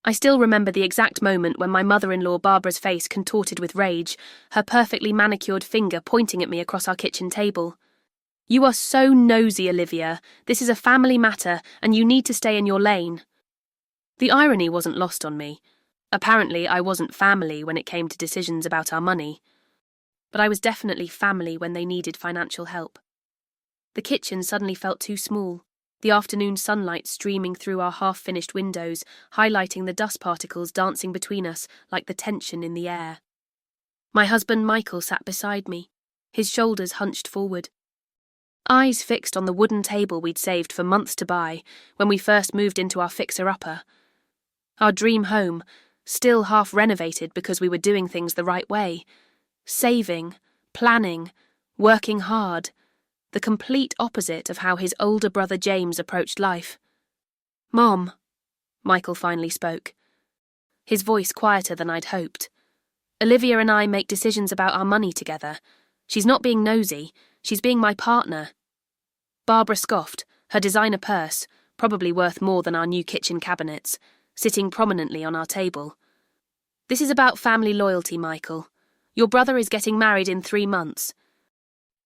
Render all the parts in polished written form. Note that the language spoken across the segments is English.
I still remember the exact moment when my mother-in-law Barbara's face contorted with rage, her perfectly manicured finger pointing at me across our kitchen table. "You are so nosy, Olivia. This is a family matter, and you need to stay in your lane." The irony wasn't lost on me. Apparently, I wasn't family when it came to decisions about our money. But I was definitely family when they needed financial help. The kitchen suddenly felt too small, the afternoon sunlight streaming through our half-finished windows, highlighting the dust particles dancing between us like the tension in the air. My husband Michael sat beside me, his shoulders hunched forward. Eyes fixed on the wooden table we'd saved for months to buy when we first moved into our fixer-upper. Our dream home, still half-renovated because we were doing things the right way. Saving, planning, working hard. The complete opposite of how his older brother James approached life. "Mom," Michael finally spoke, his voice quieter than I'd hoped. "Olivia and I make decisions about our money together. She's not being nosy, she's being my partner." Barbara scoffed, her designer purse, probably worth more than our new kitchen cabinets, sitting prominently on our table. "This is about family loyalty, Michael. Your brother is getting married in 3 months.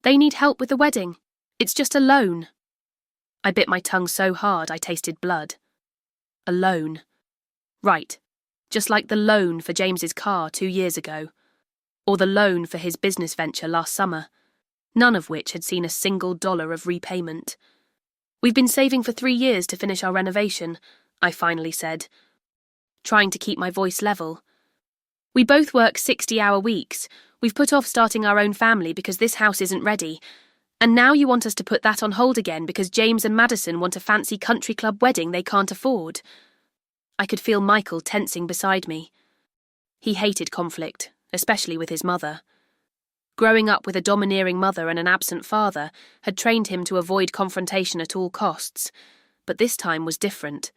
They need help with the wedding. It's just a loan." I bit my tongue so hard I tasted blood. A loan. Right. Just like the loan for James's car 2 years ago. Or the loan for his business venture last summer. None of which had seen a single dollar of repayment. "We've been saving for 3 years to finish our renovation," I finally said, trying to keep my voice level. "We both work 60-hour weeks. We've put off starting our own family because this house isn't ready. And now you want us to put that on hold again because James and Madison want a fancy country club wedding they can't afford." I could feel Michael tensing beside me. He hated conflict, especially with his mother. Growing up with a domineering mother and an absent father had trained him to avoid confrontation at all costs. But this time was different.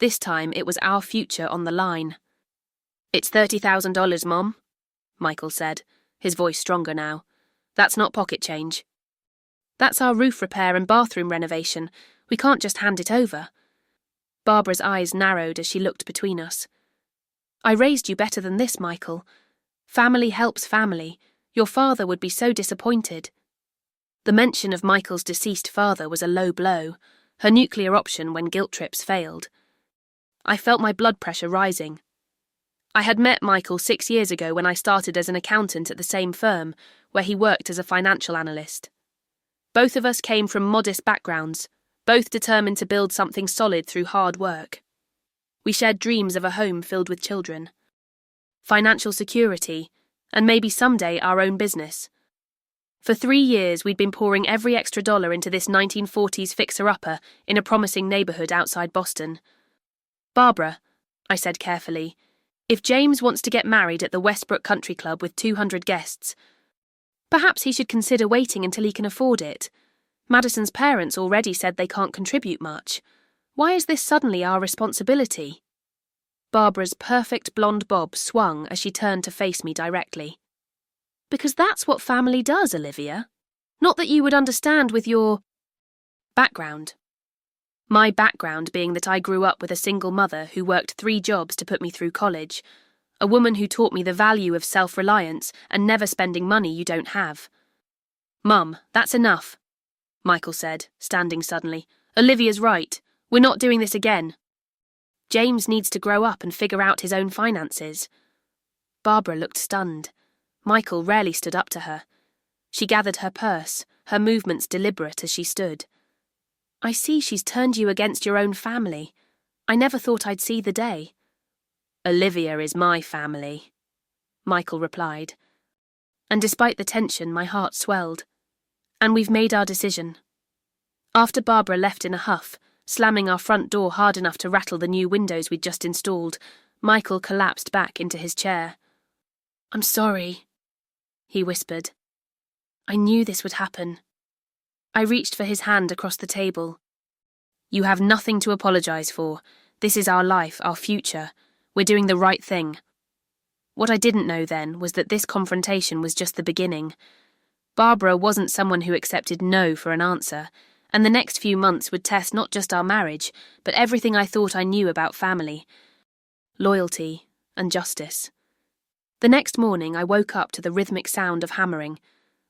This time it was our future on the line. "It's $30,000, Mom," Michael said, his voice stronger now. "That's not pocket change." "That's our roof repair and bathroom renovation. We can't just hand it over." Barbara's eyes narrowed as she looked between us. "I raised you better than this, Michael. Family helps family. Your father would be so disappointed." The mention of Michael's deceased father was a low blow, her nuclear option when guilt trips failed. I felt my blood pressure rising. I had met Michael 6 years ago when I started as an accountant at the same firm, where he worked as a financial analyst. Both of us came from modest backgrounds, both determined to build something solid through hard work. We shared dreams of a home filled with children, financial security, and maybe someday our own business. For 3 years we'd been pouring every extra dollar into this 1940s fixer-upper in a promising neighbourhood outside Boston. "Barbara," I said carefully, "if James wants to get married at the Westbrook Country Club with 200 guests, perhaps he should consider waiting until he can afford it. Madison's parents already said they can't contribute much. Why is this suddenly our responsibility?" Barbara's perfect blonde bob swung as she turned to face me directly. "Because that's what family does, Olivia. Not that you would understand with your background." My background being that I grew up with a single mother who worked 3 jobs to put me through college, a woman who taught me the value of self-reliance and never spending money you don't have. "Mum, that's enough," Michael said, standing suddenly. "Olivia's right. We're not doing this again. James needs to grow up and figure out his own finances." Barbara looked stunned. Michael rarely stood up to her. She gathered her purse, her movements deliberate as she stood. "I see she's turned you against your own family. I never thought I'd see the day." "Olivia is my family," Michael replied. And despite the tension, my heart swelled. "And we've made our decision." After Barbara left in a huff, slamming our front door hard enough to rattle the new windows we'd just installed, Michael collapsed back into his chair. "I'm sorry," he whispered. "I knew this would happen." I reached for his hand across the table. "You have nothing to apologise for. This is our life, our future. We're doing the right thing." What I didn't know then was that this confrontation was just the beginning. Barbara wasn't someone who accepted no for an answer, and the next few months would test not just our marriage, but everything I thought I knew about family. loyalty, and justice. The next morning I woke up to the rhythmic sound of hammering.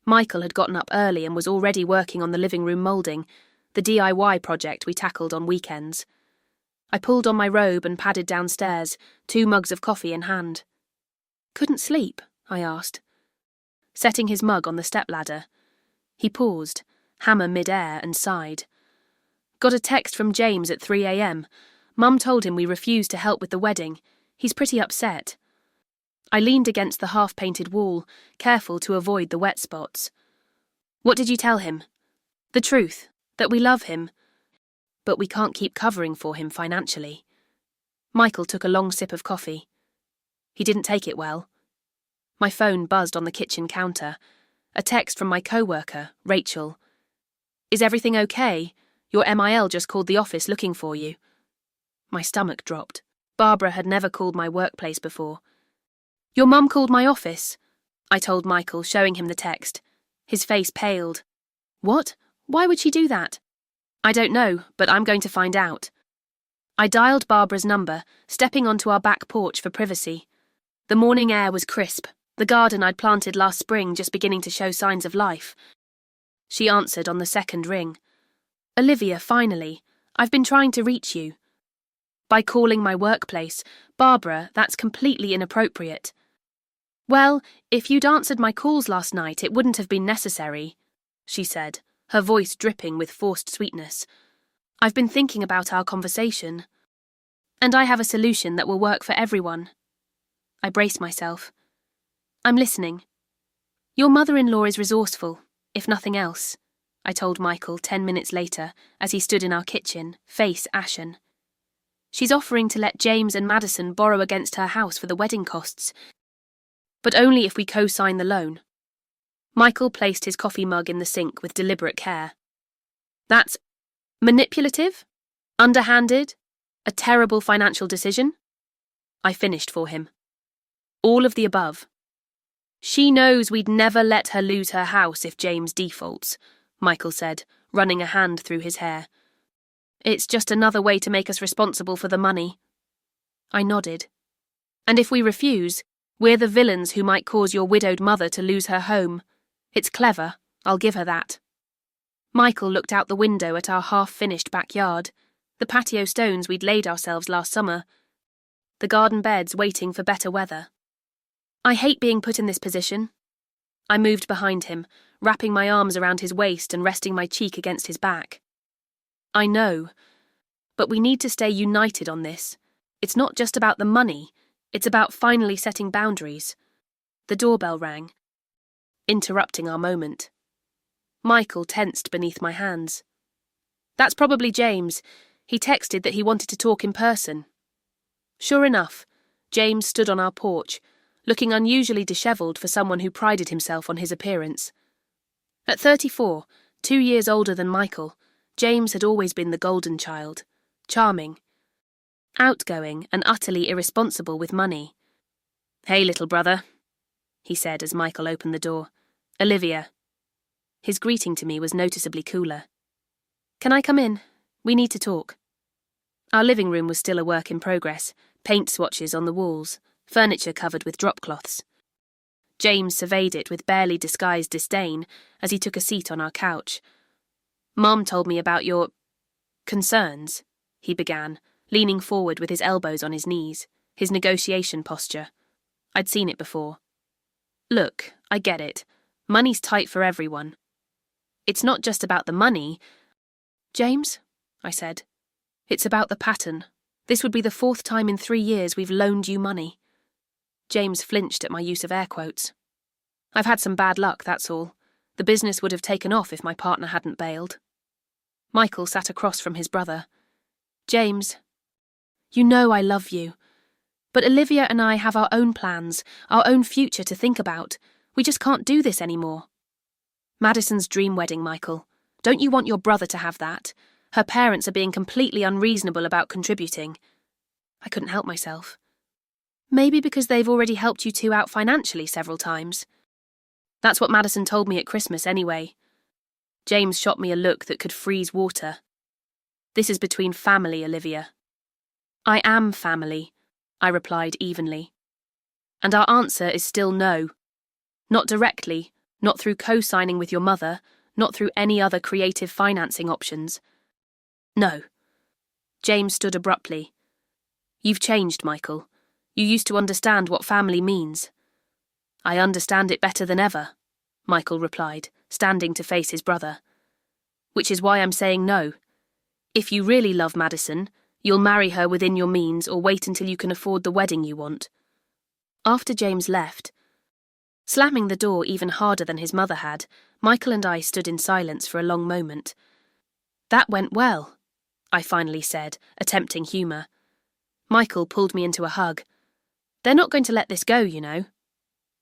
Michael had gotten up early and was already working on the living room moulding, the DIY project we tackled on weekends. I pulled on my robe and padded downstairs, 2 mugs of coffee in hand. "Couldn't sleep?" I asked, setting his mug on the stepladder. He paused, hammer mid-air, and sighed. "Got a text from James at 3 a.m. Mum told him we refused to help with the wedding. He's pretty upset." I leaned against the half-painted wall, careful to avoid the wet spots. "What did you tell him?" "The truth, that we love him, but we can't keep covering for him financially." Michael took a long sip of coffee. He didn't take it well. My phone buzzed on the kitchen counter. A text from my co-worker, Rachel. "Is everything okay? Your MIL just called the office looking for you." My stomach dropped. Barbara had never called my workplace before. "Your mum called my office," I told Michael, showing him the text. His face paled. "What? Why would she do that?" "I don't know, but I'm going to find out." I dialed Barbara's number, stepping onto our back porch for privacy. The morning air was crisp, the garden I'd planted last spring just beginning to show signs of life. She answered on the second ring. "Olivia, finally. I've been trying to reach you." "By calling my workplace. Barbara, that's completely inappropriate." "Well, if you'd answered my calls last night, it wouldn't have been necessary," she said, her voice dripping with forced sweetness. "I've been thinking about our conversation, and I have a solution that will work for everyone." I braced myself. "I'm listening." "Your mother-in-law is resourceful, if nothing else," I told Michael 10 minutes later as he stood in our kitchen, face ashen. "She's offering to let James and Madison borrow against her house for the wedding costs, but only if we co-sign the loan." Michael placed his coffee mug in the sink with deliberate care. "That's manipulative? Underhanded? A terrible financial decision?" I finished for him. "All of the above." "She knows we'd never let her lose her house if James defaults," Michael said, running a hand through his hair. "It's just another way to make us responsible for the money." I nodded. "And if we refuse, we're the villains who might cause your widowed mother to lose her home. It's clever, I'll give her that." Michael looked out the window at our half-finished backyard, the patio stones we'd laid ourselves last summer, the garden beds waiting for better weather. "I hate being put in this position." I moved behind him, wrapping my arms around his waist and resting my cheek against his back. "I know, but we need to stay united on this. It's not just about the money, it's about finally setting boundaries." The doorbell rang, interrupting our moment. Michael tensed beneath my hands. "That's probably James. He texted that he wanted to talk in person." Sure enough, James stood on our porch, looking unusually dishevelled for someone who prided himself on his appearance. At 34, 2 years older than Michael, James had always been the golden child, charming, outgoing and utterly irresponsible with money. "Hey, little brother," he said as Michael opened the door. "Olivia." His greeting to me was noticeably cooler. "Can I come in? We need to talk." Our living room was still a work in progress, paint swatches on the walls, furniture covered with drop cloths. James surveyed it with barely disguised disdain as he took a seat on our couch. "Mom told me about your concerns," he began, leaning forward with his elbows on his knees, his negotiation posture. I'd seen it before. "Look, I get it. Money's tight for everyone. It's not just about the money." "James," I said, "it's about the pattern. This would be the 4th time in 3 years we've loaned you money." James flinched at my use of air quotes. "I've had some bad luck, that's all. The business would have taken off if my partner hadn't bailed." Michael sat across from his brother. "James, you know I love you. But Olivia and I have our own plans, our own future to think about. We just can't do this anymore." "Madison's dream wedding, Michael. Don't you want your brother to have that? Her parents are being completely unreasonable about contributing." I couldn't help myself. "Maybe because they've already helped you two out financially several times." "That's what Madison told me at Christmas anyway." James shot me a look that could freeze water. "This is between family, Olivia." "I am family. I replied evenly. And our answer is still no. Not directly, not through co-signing with your mother, not through any other creative financing options. No. James stood abruptly. You've changed, Michael. You used to understand what family means. I understand it better than ever, Michael replied, standing to face his brother. Which is why I'm saying no. If you really love Madison, you'll marry her within your means or wait until you can afford the wedding you want. After James left, slamming the door even harder than his mother had, Michael and I stood in silence for a long moment. That went well, I finally said, attempting humour. Michael pulled me into a hug. They're not going to let this go, you know.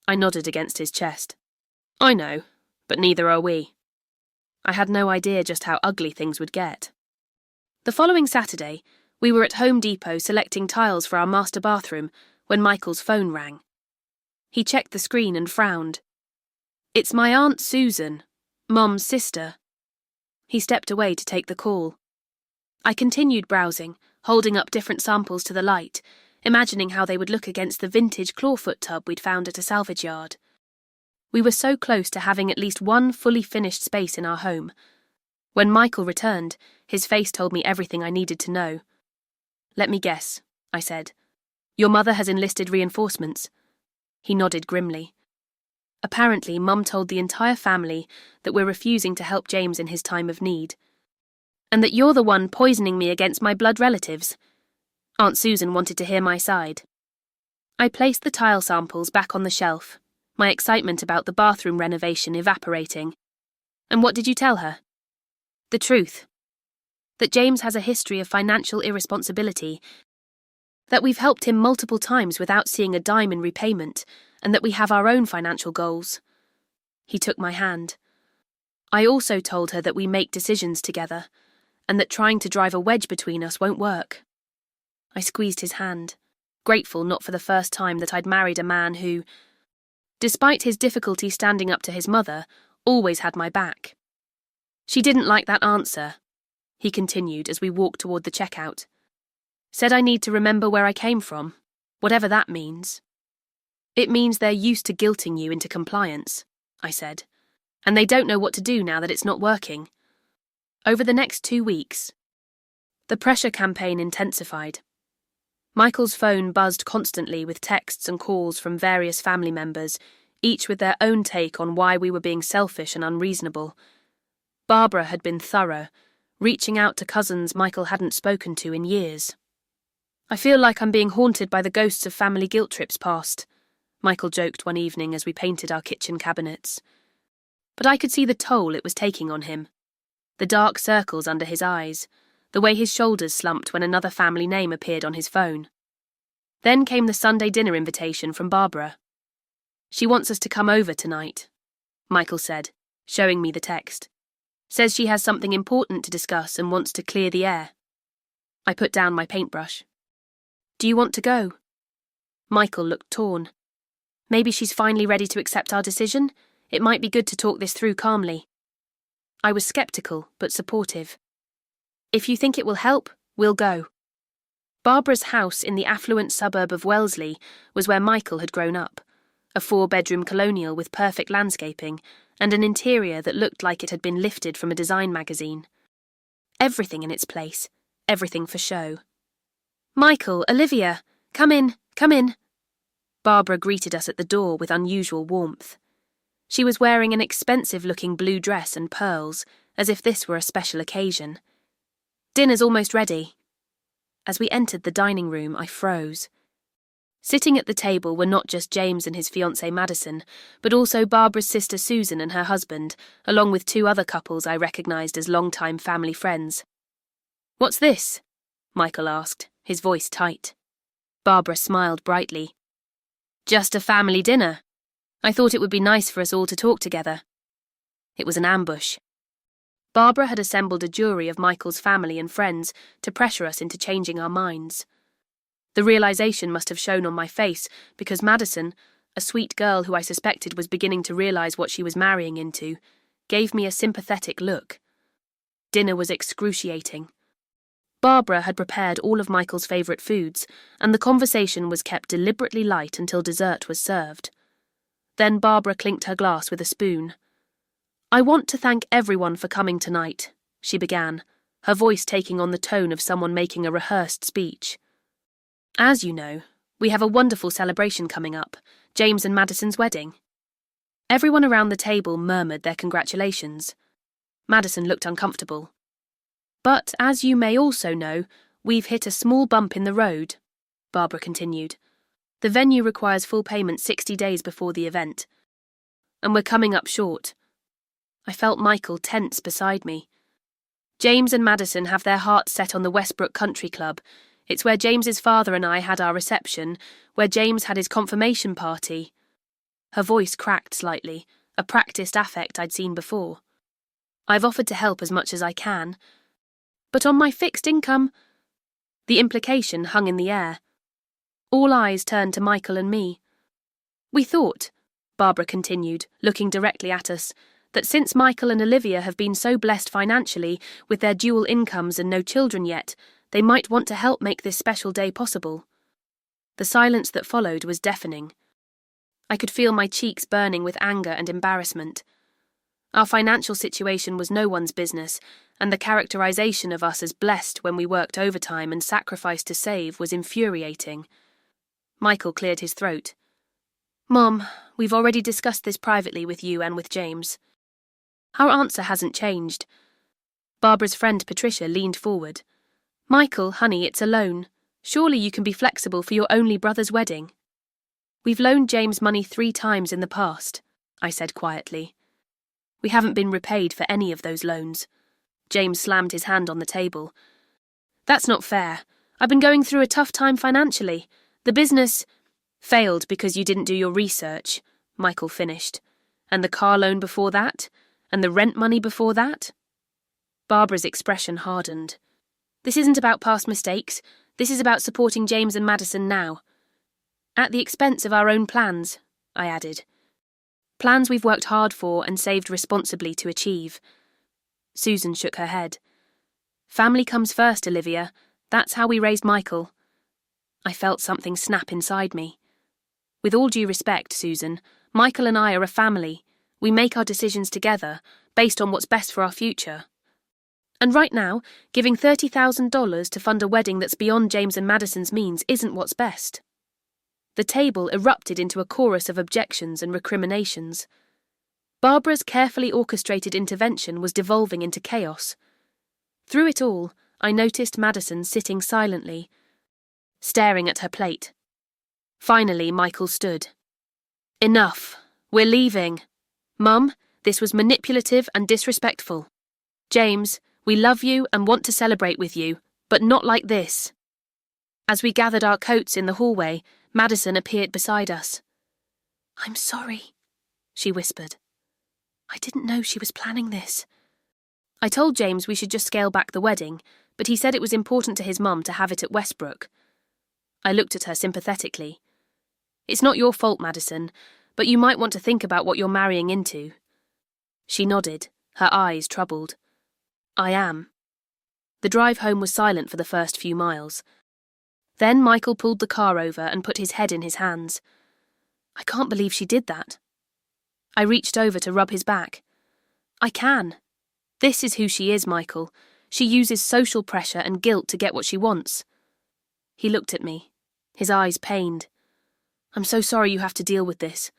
I nodded against his chest. I know, but neither are we. I had no idea just how ugly things would get. The following Saturday, we were at Home Depot selecting tiles for our master bathroom when Michael's phone rang. He checked the screen and frowned. It's my Aunt Susan, Mom's sister. He stepped away to take the call. I continued browsing, holding up different samples to the light, imagining how they would look against the vintage clawfoot tub we'd found at a salvage yard. We were so close to having at least one fully finished space in our home. When Michael returned, his face told me everything I needed to know. Let me guess, I said. Your mother has enlisted reinforcements. He nodded grimly. Apparently, Mum told the entire family that we're refusing to help James in his time of need. And that you're the one poisoning me against my blood relatives. Aunt Susan wanted to hear my side. I placed the tile samples back on the shelf, my excitement about the bathroom renovation evaporating. And what did you tell her? The truth. That James has a history of financial irresponsibility, that we've helped him multiple times without seeing a dime in repayment, and that we have our own financial goals. He took my hand. I also told her that we make decisions together, and that trying to drive a wedge between us won't work. I squeezed his hand, grateful not for the first time that I'd married a man who, despite his difficulty standing up to his mother, always had my back. She didn't like that answer, he continued as we walked toward the checkout. Said I need to remember where I came from, whatever that means. It means they're used to guilting you into compliance, I said, and they don't know what to do now that it's not working. Over the next 2 weeks, the pressure campaign intensified. Michael's phone buzzed constantly with texts and calls from various family members, each with their own take on why we were being selfish and unreasonable. Barbara had been thorough, reaching out to cousins Michael hadn't spoken to in years. I feel like I'm being haunted by the ghosts of family guilt trips past, Michael joked one evening as we painted our kitchen cabinets. But I could see the toll it was taking on him. The dark circles under his eyes, the way his shoulders slumped when another family name appeared on his phone. Then came the Sunday dinner invitation from Barbara. She wants us to come over tonight, Michael said, showing me the text. Says she has something important to discuss and wants to clear the air. I put down my paintbrush. Do you want to go? Michael looked torn. Maybe she's finally ready to accept our decision? It might be good to talk this through calmly. I was sceptical, but supportive. If you think it will help, we'll go. Barbara's house in the affluent suburb of Wellesley was where Michael had grown up, a 4-bedroom colonial with perfect landscaping and an interior that looked like it had been lifted from a design magazine. Everything in its place, everything for show. Michael, Olivia, come in, come in. Barbara greeted us at the door with unusual warmth. She was wearing an expensive-looking blue dress and pearls, as if this were a special occasion. Dinner's almost ready. As we entered the dining room, I froze. Sitting at the table were not just James and his fiancée Madison, but also Barbara's sister Susan and her husband, along with 2 other couples I recognised as long-time family friends. What's this? Michael asked, his voice tight. Barbara smiled brightly. Just a family dinner. I thought it would be nice for us all to talk together. It was an ambush. Barbara had assembled a jury of Michael's family and friends to pressure us into changing our minds. The realisation must have shown on my face because Madison, a sweet girl who I suspected was beginning to realise what she was marrying into, gave me a sympathetic look. Dinner was excruciating. Barbara had prepared all of Michael's favourite foods, and the conversation was kept deliberately light until dessert was served. Then Barbara clinked her glass with a spoon. "I want to thank everyone for coming tonight," she began, her voice taking on the tone of someone making a rehearsed speech. "As you know, we have a wonderful celebration coming up, James and Madison's wedding." Everyone around the table murmured their congratulations. Madison looked uncomfortable. "But, as you may also know, we've hit a small bump in the road," Barbara continued. "The venue requires full payment 60 days before the event, and we're coming up short." I felt Michael tense beside me. "James and Madison have their hearts set on the Westbrook Country Club. It's where James's father and I had our reception, where James had his confirmation party." Her voice cracked slightly, a practiced affect I'd seen before. "I've offered to help as much as I can. But on my fixed income—" The implication hung in the air. All eyes turned to Michael and me. "We thought," Barbara continued, looking directly at us, "that since Michael and Olivia have been so blessed financially, with their dual incomes and no children yet, they might want to help make this special day possible." The silence that followed was deafening. I could feel my cheeks burning with anger and embarrassment. Our financial situation was no one's business, and the characterization of us as blessed when we worked overtime and sacrificed to save was infuriating. Michael cleared his throat. "Mom, we've already discussed this privately with you and with James. Our answer hasn't changed." Barbara's friend Patricia leaned forward. "Michael, honey, it's a loan. Surely you can be flexible for your only brother's wedding." "We've loaned James money 3 times in the past," I said quietly. "We haven't been repaid for any of those loans." James slammed his hand on the table. "That's not fair. I've been going through a tough time financially. The business—" "Failed because you didn't do your research," Michael finished. "And the car loan before that? And the rent money before that?" Barbara's expression hardened. "This isn't about past mistakes. This is about supporting James and Madison now. At the expense of our own plans," I added. "Plans we've worked hard for and saved responsibly to achieve." Susan shook her head. "Family comes first, Olivia. That's how we raised Michael." I felt something snap inside me. "With all due respect, Susan, Michael and I are a family. We make our decisions together, based on what's best for our future. And right now, giving $30,000 to fund a wedding that's beyond James and Madison's means isn't what's best." The table erupted into a chorus of objections and recriminations. Barbara's carefully orchestrated intervention was devolving into chaos. Through it all, I noticed Madison sitting silently, staring at her plate. Finally, Michael stood. "Enough. We're leaving. Mum, this was manipulative and disrespectful. James, we love you and want to celebrate with you, but not like this." As we gathered our coats in the hallway, Madison appeared beside us. "I'm sorry," she whispered. "I didn't know she was planning this." I told James we should just scale back the wedding, but he said it was important to his mum to have it at Westbrook. I looked at her sympathetically. "It's not your fault, Madison, but you might want to think about what you're marrying into." She nodded, her eyes troubled. "I am." The drive home was silent for the first few miles. Then Michael pulled the car over and put his head in his hands. "I can't believe she did that." I reached over to rub his back. "I can. This is who she is, Michael. She uses social pressure and guilt to get what she wants." He looked at me, his eyes pained. "I'm so sorry you have to deal with this.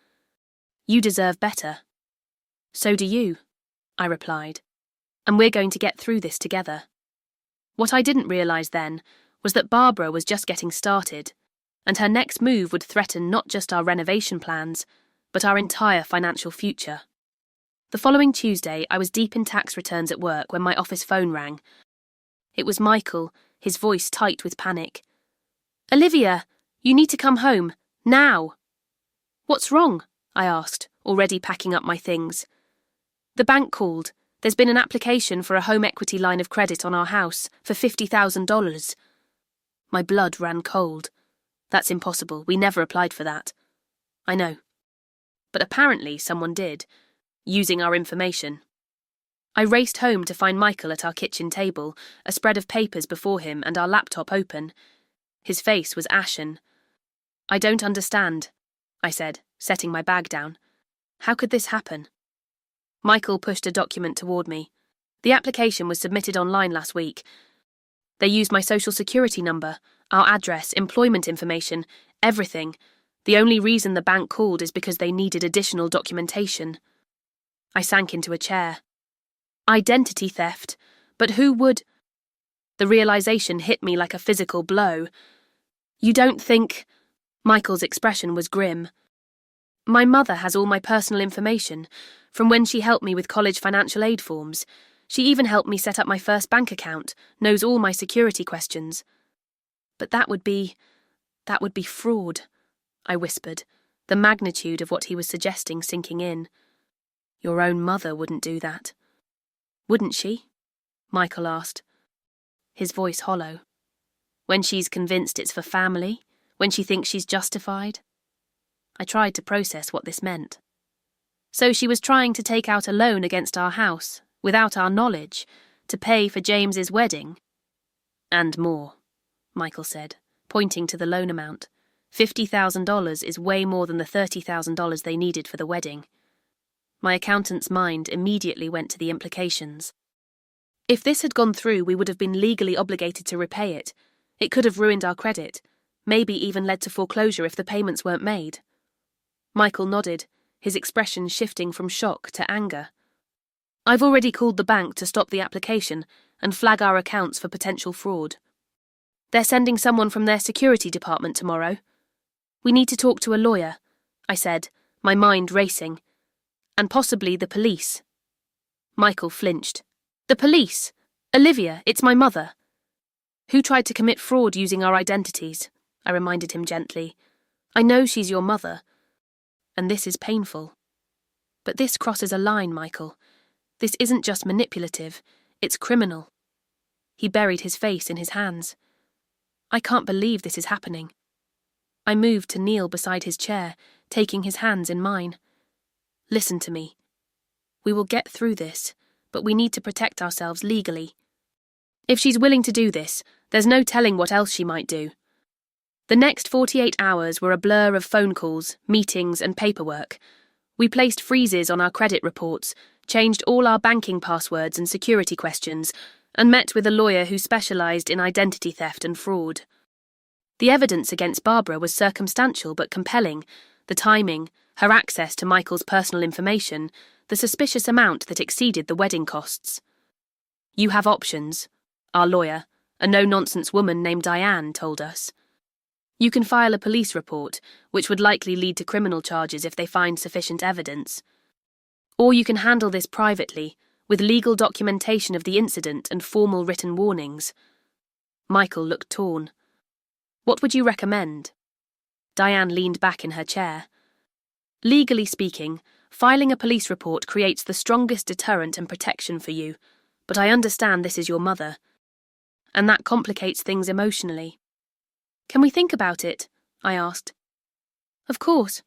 You deserve better." "So do you," I replied. "And we're going to get through this together." What I didn't realise then was that Barbara was just getting started, and her next move would threaten not just our renovation plans, but our entire financial future. The following Tuesday, I was deep in tax returns at work when my office phone rang. It was Michael, his voice tight with panic. "Olivia, you need to come home, now." "What's wrong?" I asked, already packing up my things. "The bank called. There's been an application for a home equity line of credit on our house for $50,000. My blood ran cold. "That's impossible. We never applied for that." "I know. But apparently someone did, using our information." I raced home to find Michael at our kitchen table, a spread of papers before him and our laptop open. His face was ashen. "I don't understand," I said, setting my bag down. "How could this happen?" Michael pushed a document toward me. The application was submitted online last week. They used my social security number, our address, employment information, everything. The only reason the bank called is because they needed additional documentation. I sank into a chair. Identity theft, but who would? The realization hit me like a physical blow. "You don't think—" Michael's expression was grim. "My mother has all my personal information, from when she helped me with college financial aid forms. She even helped me set up my first bank account, knows all my security questions." "But that would be fraud," I whispered, the magnitude of what he was suggesting sinking in. "Your own mother wouldn't do that." "Wouldn't she?" Michael asked, his voice hollow. "When she's convinced it's for family? When she thinks she's justified?" I tried to process what this meant. So she was trying to take out a loan against our house, without our knowledge, to pay for James's wedding? "And more," Michael said, pointing to the loan amount. $50,000 is way more than the $30,000 they needed for the wedding. My accountant's mind immediately went to the implications. If this had gone through, we would have been legally obligated to repay it. It could have ruined our credit, maybe even led to foreclosure if the payments weren't made. Michael nodded, his expression shifting from shock to anger. "I've already called the bank to stop the application and flag our accounts for potential fraud. They're sending someone from their security department tomorrow. We need to talk to a lawyer," I said, my mind racing. "And possibly the police." Michael flinched. "The police? Olivia, it's my mother." "Who tried to commit fraud using our identities?" I reminded him gently. "I know she's your mother. And this is painful. But this crosses a line, Michael. This isn't just manipulative, it's criminal." He buried his face in his hands. "I can't believe this is happening." I moved to kneel beside his chair, taking his hands in mine. "Listen to me. We will get through this, but we need to protect ourselves legally. If she's willing to do this, there's no telling what else she might do." The next 48 hours were a blur of phone calls, meetings, and paperwork. We placed freezes on our credit reports, changed all our banking passwords and security questions, and met with a lawyer who specialized in identity theft and fraud. The evidence against Barbara was circumstantial but compelling: the timing, her access to Michael's personal information, the suspicious amount that exceeded the wedding costs. "You have options," our lawyer, a no-nonsense woman named Diane, told us. "You can file a police report, which would likely lead to criminal charges if they find sufficient evidence. Or you can handle this privately, with legal documentation of the incident and formal written warnings." Michael looked torn. "What would you recommend?" Diane leaned back in her chair. "Legally speaking, filing a police report creates the strongest deterrent and protection for you, but I understand this is your mother, and that complicates things emotionally." "Can we think about it?" I asked. "Of course,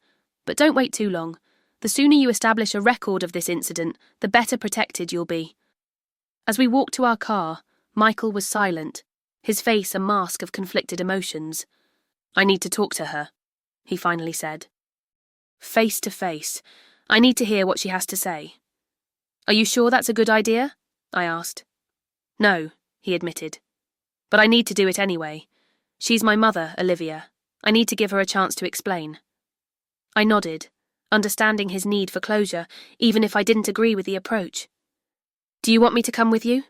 but don't wait too long. The sooner you establish a record of this incident, the better protected you'll be." As we walked to our car, Michael was silent, his face a mask of conflicted emotions. "I need to talk to her," he finally said. "Face to face. I need to hear what she has to say." "Are you sure that's a good idea?" I asked. "No," he admitted. "But I need to do it anyway. She's my mother, Olivia. I need to give her a chance to explain." I nodded, understanding his need for closure, even if I didn't agree with the approach. "Do you want me to come with you?"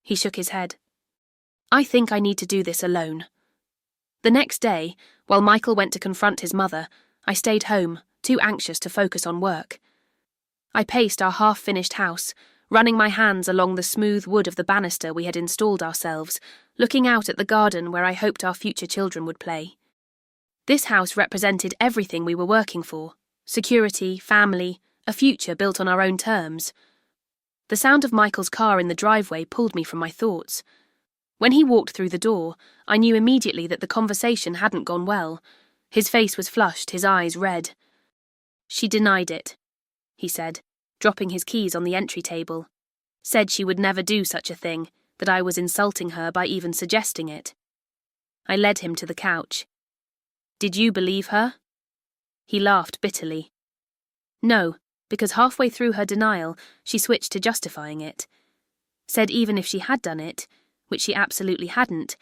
He shook his head. "I think I need to do this alone." The next day, while Michael went to confront his mother, I stayed home, too anxious to focus on work. I paced our half-finished house, running my hands along the smooth wood of the banister we had installed ourselves, looking out at the garden where I hoped our future children would play. This house represented everything we were working for: security, family, a future built on our own terms. The sound of Michael's car in the driveway pulled me from my thoughts. When he walked through the door, I knew immediately that the conversation hadn't gone well. His face was flushed, his eyes red. "She denied it," he said, dropping his keys on the entry table. Said she would never do such a thing, that I was insulting her by even suggesting it. I led him to the couch. Did you believe her? He laughed bitterly. No, because halfway through her denial, she switched to justifying it. Said even if she had done it, which she absolutely hadn't,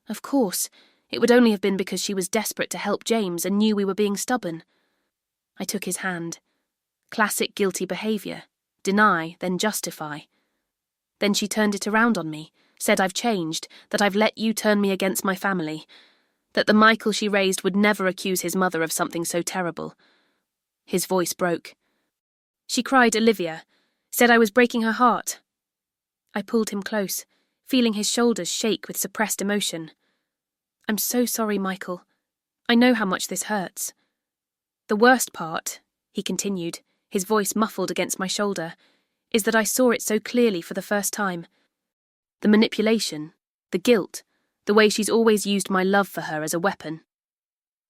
of course, it would only have been because she was desperate to help James and knew we were being stubborn. I took his hand. Classic guilty behaviour. Deny, then justify. Then she turned it around on me, said I've changed, that I've let you turn me against my family, that the Michael she raised would never accuse his mother of something so terrible. His voice broke. She cried Olivia, said I was breaking her heart. I pulled him close, feeling his shoulders shake with suppressed emotion. I'm so sorry, Michael. I know how much this hurts. The worst part, he continued, his voice muffled against my shoulder, is that I saw it so clearly for the first time. The manipulation, the guilt, the way she's always used my love for her as a weapon.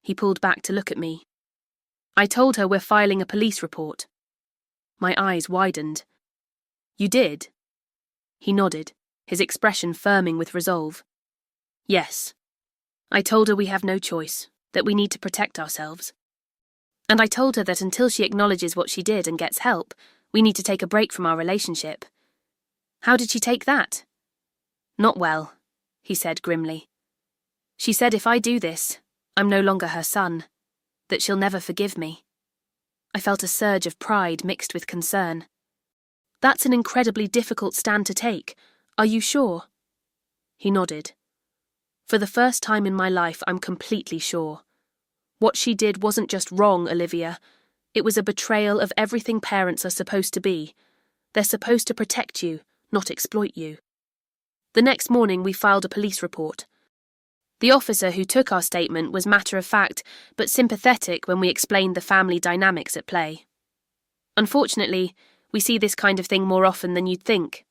He pulled back to look at me. I told her we're filing a police report. My eyes widened. You did? He nodded, his expression firming with resolve. Yes. I told her we have no choice, that we need to protect ourselves. And I told her that until she acknowledges what she did and gets help, we need to take a break from our relationship. How did she take that? Not well, he said grimly. She said if I do this, I'm no longer her son, that she'll never forgive me. I felt a surge of pride mixed with concern. That's an incredibly difficult stand to take. Are you sure? He nodded. For the first time in my life, I'm completely sure. What she did wasn't just wrong, Olivia. It was a betrayal of everything parents are supposed to be. They're supposed to protect you, not exploit you. The next morning, we filed a police report. The officer who took our statement was matter-of-fact, but sympathetic when we explained the family dynamics at play. Unfortunately, we see this kind of thing more often than you'd think,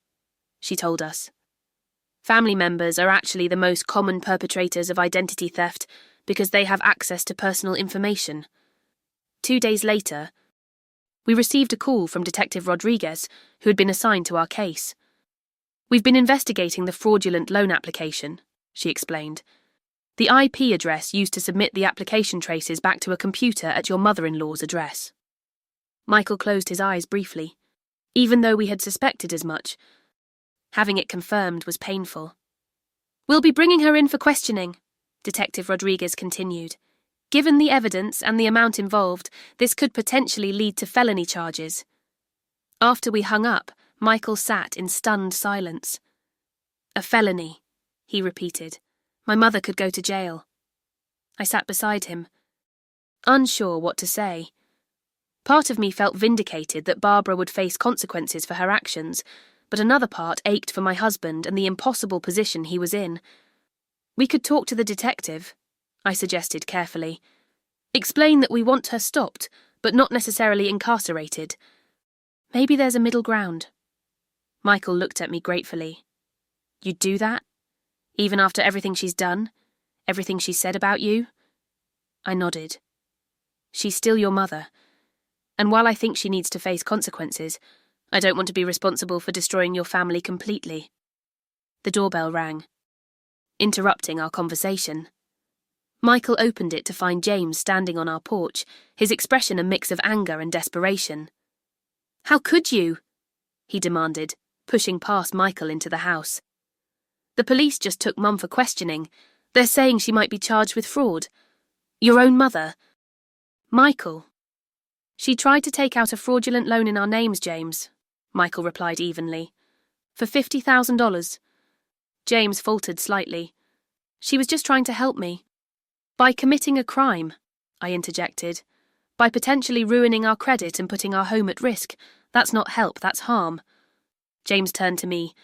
she told us. Family members are actually the most common perpetrators of identity theft because they have access to personal information. 2 days later, we received a call from Detective Rodriguez, who had been assigned to our case. We've been investigating the fraudulent loan application, she explained. The IP address used to submit the application traces back to a computer at your mother-in-law's address. Michael closed his eyes briefly, even though we had suspected as much. Having it confirmed was painful. We'll be bringing her in for questioning, Detective Rodriguez continued. Given the evidence and the amount involved, this could potentially lead to felony charges. After we hung up, Michael sat in stunned silence. A felony, he repeated. My mother could go to jail. I sat beside him, unsure what to say. Part of me felt vindicated that Barbara would face consequences for her actions, but another part ached for my husband and the impossible position he was in. We could talk to the detective, I suggested carefully. Explain that we want her stopped, but not necessarily incarcerated. Maybe there's a middle ground. Michael looked at me gratefully. You'd do that? Even after everything she's done? Everything she said about you? I nodded. She's still your mother, and while I think she needs to face consequences, I don't want to be responsible for destroying your family completely. The doorbell rang, interrupting our conversation. Michael opened it to find James standing on our porch, his expression a mix of anger and desperation. How could you? He demanded, pushing past Michael into the house. The police just took Mum for questioning. They're saying she might be charged with fraud. Your own mother. Michael. She tried to take out a fraudulent loan in our names, James, Michael replied evenly. For $50,000. James faltered slightly. She was just trying to help me. By committing a crime, I interjected. By potentially ruining our credit and putting our home at risk. That's not help, that's harm. James turned to me,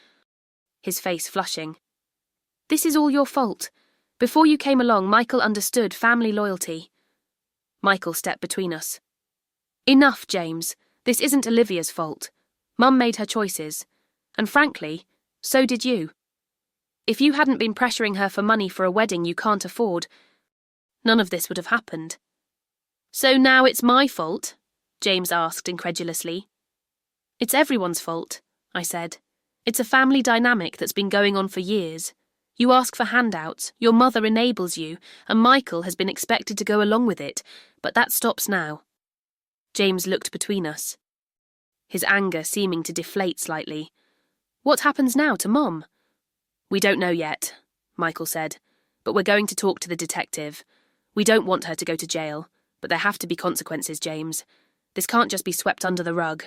his face flushing. This is all your fault. Before you came along, Michael understood family loyalty. Michael stepped between us. Enough, James. This isn't Olivia's fault. Mum made her choices. And frankly, so did you. If you hadn't been pressuring her for money for a wedding you can't afford, none of this would have happened. So now it's my fault? James asked incredulously. It's everyone's fault, I said. It's a family dynamic that's been going on for years. You ask for handouts, your mother enables you, and Michael has been expected to go along with it, but that stops now. James looked between us, his anger seeming to deflate slightly. What happens now to Mom? We don't know yet, Michael said, but we're going to talk to the detective. We don't want her to go to jail, but there have to be consequences, James. This can't just be swept under the rug.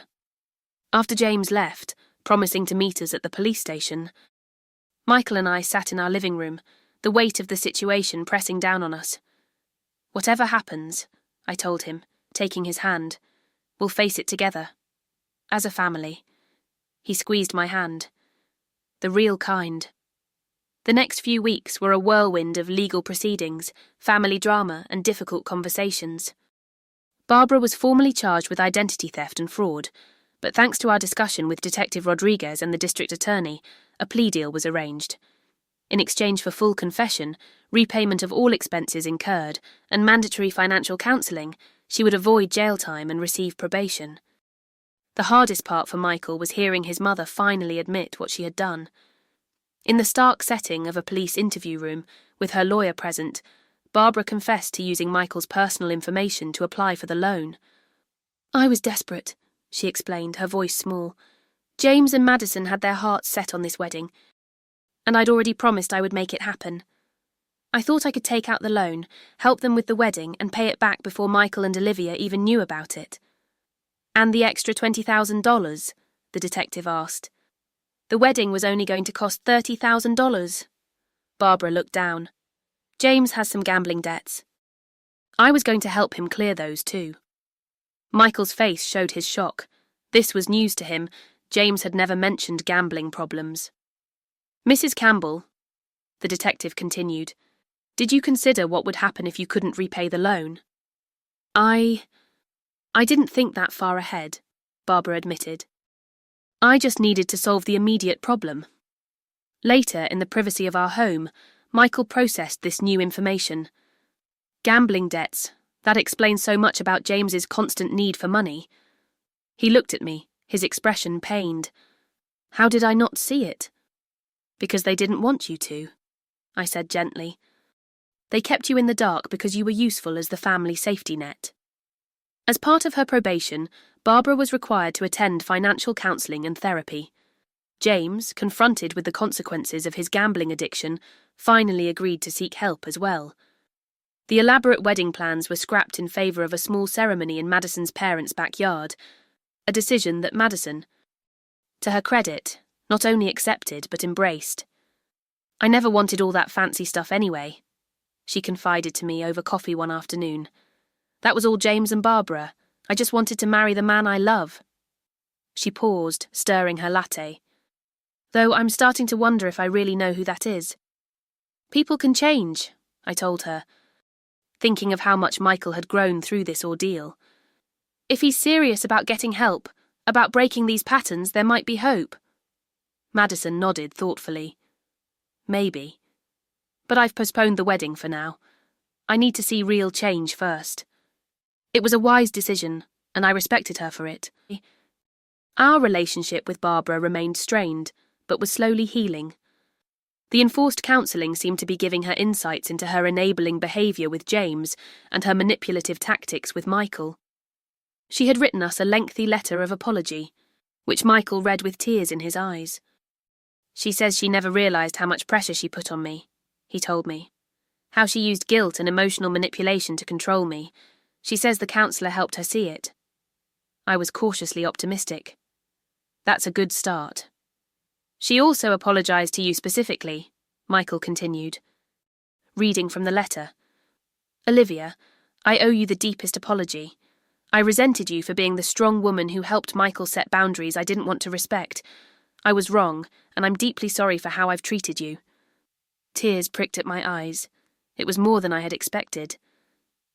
After James left, promising to meet us at the police station, Michael and I sat in our living room, the weight of the situation pressing down on us. Whatever happens, I told him, taking his hand, we'll face it together. As a family. He squeezed my hand. The real kind. The next few weeks were a whirlwind of legal proceedings, family drama, and difficult conversations. Barbara was formally charged with identity theft and fraud, but thanks to our discussion with Detective Rodriguez and the district attorney, a plea deal was arranged. In exchange for full confession, repayment of all expenses incurred, and mandatory financial counselling, she would avoid jail time and receive probation. The hardest part for Michael was hearing his mother finally admit what she had done. In the stark setting of a police interview room, with her lawyer present, Barbara confessed to using Michael's personal information to apply for the loan. I was desperate, she explained, her voice small. James and Madison had their hearts set on this wedding, and I'd already promised I would make it happen. I thought I could take out the loan, help them with the wedding, and pay it back before Michael and Olivia even knew about it. And the extra $20,000? The detective asked. The wedding was only going to cost $30,000. Barbara looked down. James has some gambling debts. I was going to help him clear those too. Michael's face showed his shock. This was news to him. James had never mentioned gambling problems. Mrs. Campbell, the detective continued, did you consider what would happen if you couldn't repay the loan? I didn't think that far ahead, Barbara admitted. I just needed to solve the immediate problem. Later, in the privacy of our home, Michael processed this new information. Gambling debts, that explains so much about James's constant need for money. He looked at me, his expression pained. How did I not see it? Because they didn't want you to, I said gently. They kept you in the dark because you were useful as the family safety net. As part of her probation, Barbara was required to attend financial counselling and therapy. James, confronted with the consequences of his gambling addiction, finally agreed to seek help as well. The elaborate wedding plans were scrapped in favour of a small ceremony in Madison's parents' backyard, a decision that Madison, to her credit, not only accepted but embraced. I never wanted all that fancy stuff anyway, she confided to me over coffee one afternoon. That was all James and Barbara. I just wanted to marry the man I love. She paused, stirring her latte. Though I'm starting to wonder if I really know who that is. People can change, I told her, thinking of how much Michael had grown through this ordeal. If he's serious about getting help, about breaking these patterns, there might be hope. Madison nodded thoughtfully. Maybe. But I've postponed the wedding for now. I need to see real change first. It was a wise decision, and I respected her for it. Our relationship with Barbara remained strained, but was slowly healing. The enforced counselling seemed to be giving her insights into her enabling behaviour with James and her manipulative tactics with Michael. She had written us a lengthy letter of apology, which Michael read with tears in his eyes. She says she never realised how much pressure she put on me, he told me. How she used guilt and emotional manipulation to control me. She says the counsellor helped her see it. I was cautiously optimistic. That's a good start. She also apologised to you specifically, Michael continued. Reading from the letter. Olivia, I owe you the deepest apology. I resented you for being the strong woman who helped Michael set boundaries I didn't want to respect. I was wrong, and I'm deeply sorry for how I've treated you. Tears pricked at my eyes. It was more than I had expected.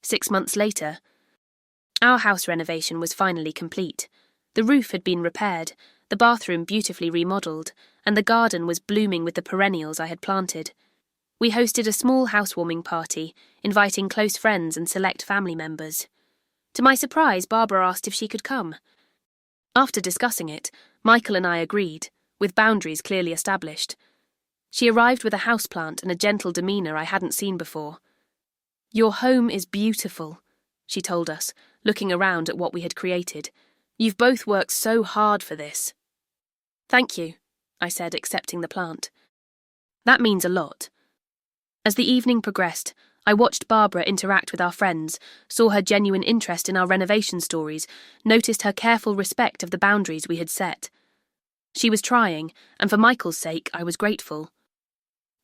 6 months later, our house renovation was finally complete. The roof had been repaired, the bathroom beautifully remodelled, and the garden was blooming with the perennials I had planted. We hosted a small housewarming party, inviting close friends and select family members. To my surprise, Barbara asked if she could come. After discussing it, Michael and I agreed, with boundaries clearly established. She arrived with a houseplant and a gentle demeanour I hadn't seen before. "Your home is beautiful," she told us, looking around at what we had created. "You've both worked so hard for this." "Thank you," I said, accepting the plant. "That means a lot." As the evening progressed, I watched Barbara interact with our friends, saw her genuine interest in our renovation stories, noticed her careful respect of the boundaries we had set. She was trying, and for Michael's sake, I was grateful.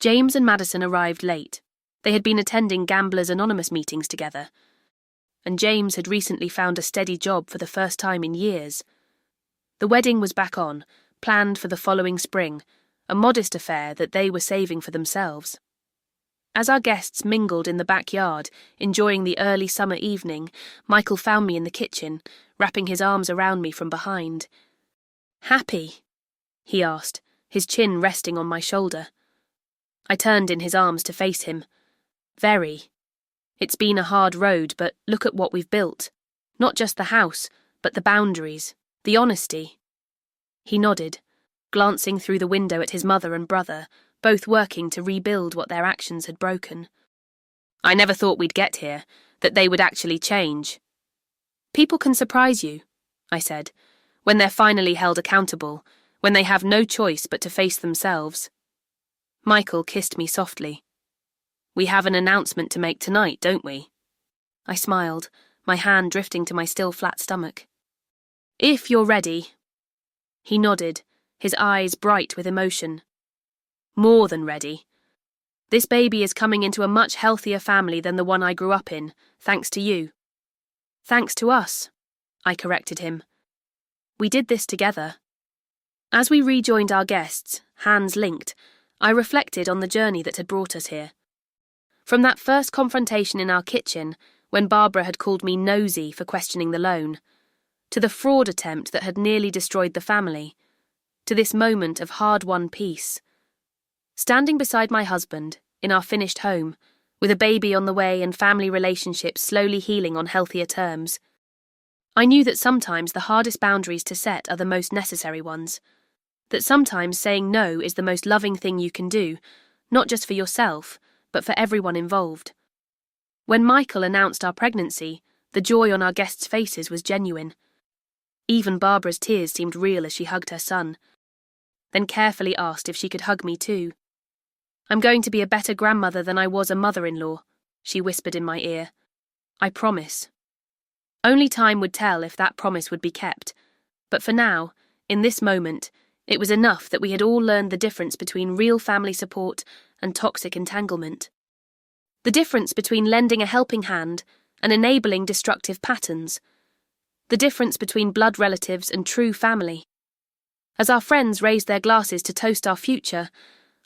James and Madison arrived late. They had been attending Gamblers Anonymous meetings together, and James had recently found a steady job for the first time in years. The wedding was back on, planned for the following spring, a modest affair that they were saving for themselves. As our guests mingled in the backyard, enjoying the early summer evening, Michael found me in the kitchen, wrapping his arms around me from behind. "Happy?" he asked, his chin resting on my shoulder. I turned in his arms to face him. "Very. It's been a hard road, but look at what we've built. Not just the house, but the boundaries, the honesty." He nodded, glancing through the window at his mother and brother, both working to rebuild what their actions had broken. "I never thought we'd get here, that they would actually change." "People can surprise you," I said, "when they're finally held accountable, when they have no choice but to face themselves." Michael kissed me softly. "We have an announcement to make tonight, don't we?" I smiled, my hand drifting to my still flat stomach. "If you're ready." He nodded, his eyes bright with emotion. "More than ready. This baby is coming into a much healthier family than the one I grew up in, thanks to you." "Thanks to us," I corrected him. "We did this together." As we rejoined our guests, hands linked, I reflected on the journey that had brought us here. From that first confrontation in our kitchen, when Barbara had called me nosy for questioning the loan, to the fraud attempt that had nearly destroyed the family, to this moment of hard-won peace. Standing beside my husband, in our finished home, with a baby on the way and family relationships slowly healing on healthier terms, I knew that sometimes the hardest boundaries to set are the most necessary ones, that sometimes saying no is the most loving thing you can do, not just for yourself, but for everyone involved. When Michael announced our pregnancy, the joy on our guests' faces was genuine. Even Barbara's tears seemed real as she hugged her son, then carefully asked if she could hug me too. "I'm going to be a better grandmother than I was a mother-in-law," she whispered in my ear. "I promise." Only time would tell if that promise would be kept, but for now, in this moment, it was enough that we had all learned the difference between real family support and toxic entanglement. The difference between lending a helping hand and enabling destructive patterns. The difference between blood relatives and true family. As our friends raised their glasses to toast our future,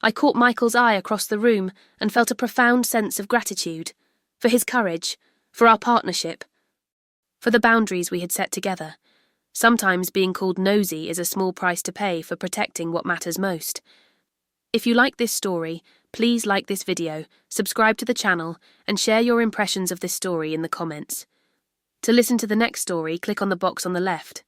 I caught Michael's eye across the room and felt a profound sense of gratitude, for his courage, for our partnership, for the boundaries we had set together. Sometimes being called nosy is a small price to pay for protecting what matters most. If you like this story, please like this video, subscribe to the channel, and share your impressions of this story in the comments. To listen to the next story, click on the box on the left.